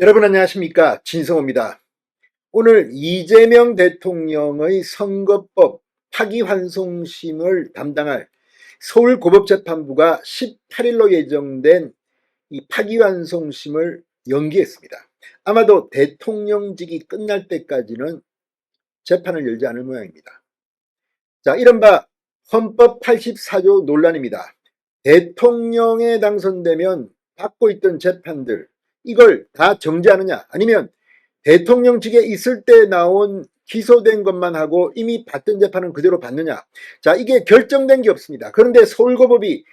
여러분 안녕하십니까, 진성호입니다. 오늘 이재명 대통령의 선거법 파기환송심을 담당할 서울고법재판부가 18일로 예정된 이 파기환송심을 연기했습니다. 아마도 대통령직이 끝날 때까지는 재판을 열지 않을 모양입니다. 자, 이른바 헌법 84조 논란입니다. 대통령에 당선되면 받고 있던 재판들, 이걸 다 정지하느냐, 아니면 대통령직에 있을 때 나온 기소된 것만 하고 이미 받던 재판은 그대로 받느냐. 자, 이게 결정된 게 없습니다. 그런데 서울고법이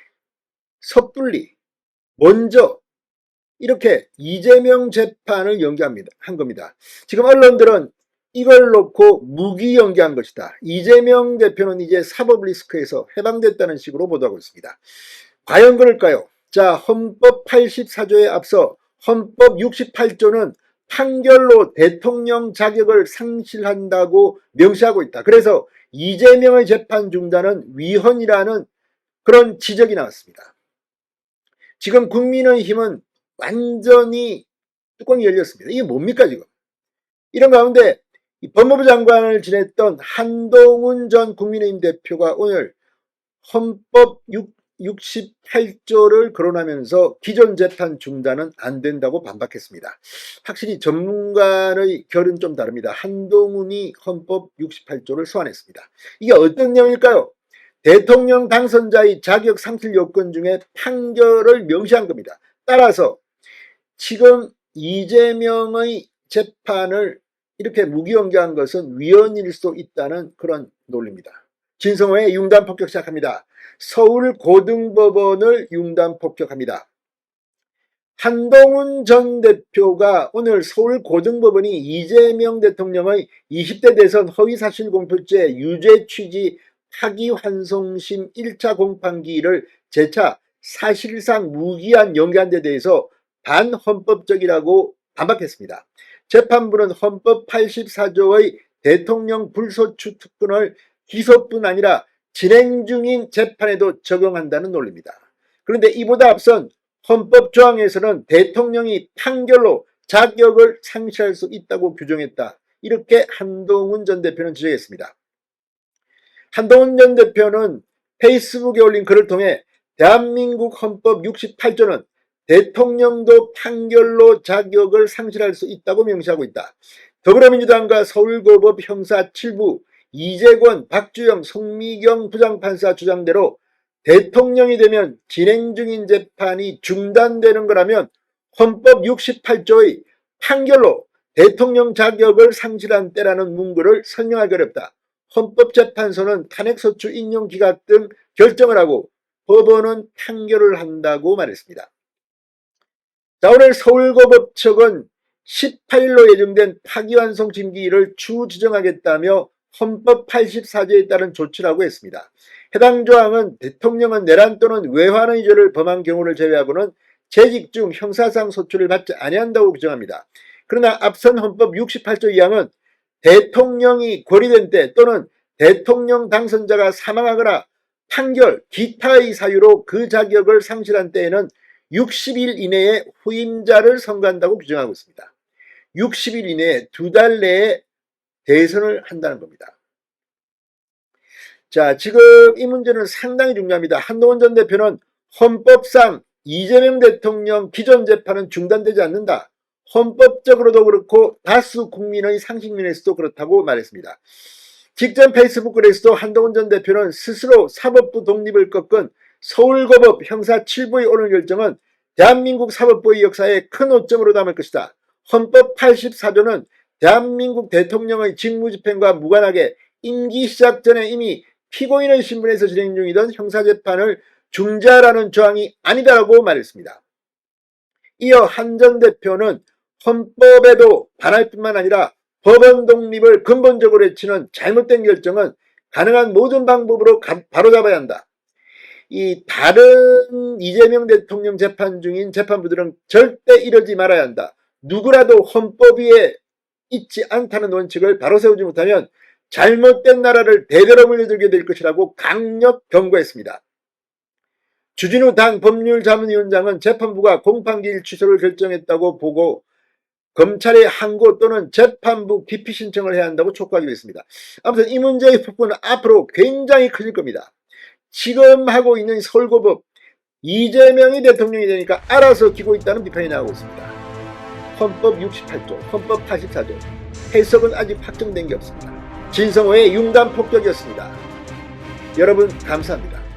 섣불리 먼저 이렇게 이재명 재판을 한 겁니다. 지금 언론들은 이걸 놓고 무기 연기한 것이다. 이재명 대표는 이제 사법 리스크에서 해방됐다는 식으로 보도하고 있습니다. 과연 그럴까요? 자, 헌법 84조에 앞서 헌법 68조는 판결로 대통령 자격을 상실한다고 명시하고 있다. 그래서 이재명의 재판 중단은 위헌이라는 그런 지적이 나왔습니다. 지금 국민의힘은 완전히 뚜껑이 열렸습니다. 이게 뭡니까 지금? 이런 가운데 법무부 장관을 지냈던 한동훈 전 국민의힘 대표가 오늘 헌법 68조를 거론하면서 기존 재판 중단은 안 된다고 반박했습니다. 확실히 전문가의 결은 좀 다릅니다. 한동훈이 헌법 68조를 소환했습니다. 이게 어떤 내용일까요? 대통령 당선자의 자격 상실 요건 중에 판결을 명시한 겁니다. 따라서 지금 이재명의 재판을 이렇게 무기연기한 것은 위헌일 수 있다는 그런 논리입니다. 진성호의 융단 폭격 시작합니다. 서울고등법원을 융단 폭격합니다. 한동훈 전 대표가 오늘 서울고등법원이 이재명 대통령의 20대 대선 허위사실공표죄 유죄 취지 파기환송심 1차 공판기일을 재차 사실상 무기한 연기한 데 대해서 반헌법적이라고 반박했습니다. 재판부는 헌법 84조의 대통령 불소추 특권을 기소뿐 아니라 진행 중인 재판에도 적용한다는 논리입니다. 그런데 이보다 앞선 헌법 조항에서는 대통령이 판결로 자격을 상실할 수 있다고 규정했다. 이렇게 한동훈 전 대표는 지적했습니다. 한동훈 전 대표는 페이스북에 올린 글을 통해 대한민국 헌법 68조는 대통령도 판결로 자격을 상실할 수 있다고 명시하고 있다. 더불어민주당과 서울고법 형사 7부 이재권, 박주영, 송미경 부장판사 주장대로 대통령이 되면 진행 중인 재판이 중단되는 거라면 헌법 68조의 판결로 대통령 자격을 상실한 때라는 문구를 설명하기 어렵다. 헌법재판소는 탄핵소추 인용 기각 등 결정을 하고 법원은 판결을 한다고 말했습니다. 자, 오늘 서울고법측은 18일로 예정된 파기환송 심기일을 추후 지정하겠다며 헌법 84조에 따른 조치라고 했습니다. 해당 조항은 대통령은 내란 또는 외환의 죄를 범한 경우를 제외하고는 재직 중 형사상 소추를 받지 아니한다고 규정합니다. 그러나 앞선 헌법 68조 2항은 대통령이 고리된 때 또는 대통령 당선자가 사망하거나 판결, 기타의 사유로 그 자격을 상실한 때에는 60일 이내에 후임자를 선거한다고 규정하고 있습니다. 60일 이내에 2달 내에 대선을 한다는 겁니다. 자, 지금 이 문제는 상당히 중요합니다. 한동훈 전 대표는 헌법상 이재명 대통령 기존 재판은 중단되지 않는다. 헌법적으로도 그렇고 다수 국민의 상식면에서도 그렇다고 말했습니다. 직전 페이스북 글에서도 한동훈 전 대표는 스스로 사법부 독립을 꺾은 서울고법 형사 7부의 오늘 결정은 대한민국 사법부의 역사에 큰 오점으로 남을 것이다. 헌법 84조는 대한민국 대통령의 직무집행과 무관하게 임기 시작 전에 이미 피고인의 신분에서 진행 중이던 형사재판을 중지하라는 조항이 아니다라고 말했습니다. 이어 한 전 대표는 헌법에도 반할 뿐만 아니라 법원 독립을 근본적으로 해치는 잘못된 결정은 가능한 모든 방법으로 바로잡아야 한다. 이 다른 이재명 대통령 재판 중인 재판부들은 절대 이러지 말아야 한다. 누구라도 헌법 위에 있지 않다는 원칙을 바로 세우지 못하면 잘못된 나라를 대대로 물려들게 될 것이라고 강력 경고했습니다. 주진우 당 법률자문위원장은 재판부가 공판기일 취소를 결정했다고 보고 검찰에 항고 또는 재판부 기피 신청을 해야 한다고 촉구하기로 했습니다. 아무튼 이 문제의 폭풍은 앞으로 굉장히 커질 겁니다. 지금 하고 있는 서울고법 이재명이 대통령이 되니까 알아서 기고 있다는 비판이 나오고 있습니다. 헌법 68조, 헌법 84조 해석은 아직 확정된 게 없습니다. 진성호의 융단 폭격이었습니다. 여러분 감사합니다.